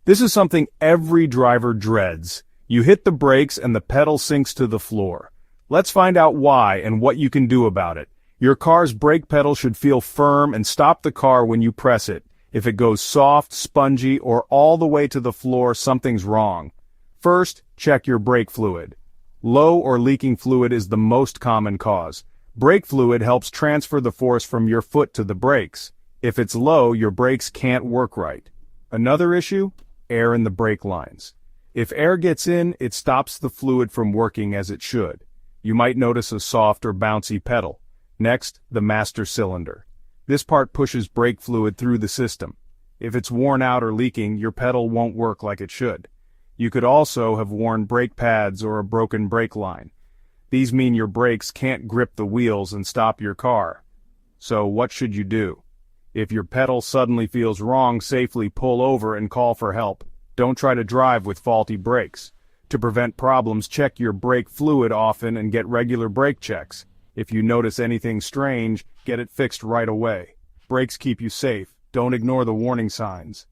This is something every driver dreads. You hit the brakes and the pedal sinks to the floor. Let's find out why and what you can do about it. Your car's brake pedal should feel firm and stop the car when you press it. If it goes soft, spongy, or all the way to the floor, something's wrong. First, check your brake fluid. Low or leaking fluid is the most common cause. Brake fluid helps transfer the force from your foot to the brakes. If it's low, your brakes can't work right. Another issue? Air in the brake lines. If air gets in, it stops the fluid from working as it should. You might notice a soft or bouncy pedal. Next, the master cylinder. This part pushes brake fluid through the system. If it's worn out or leaking, your pedal won't work like it should. You could also have worn brake pads or a broken brake line. These mean your brakes can't grip the wheels and stop your car. So what should you do? If your pedal suddenly feels wrong, safely pull over and call for help. Don't try to drive with faulty brakes. To prevent problems, check your brake fluid often and get regular brake checks. If you notice anything strange, get it fixed right away. Brakes keep you safe. Don't ignore the warning signs.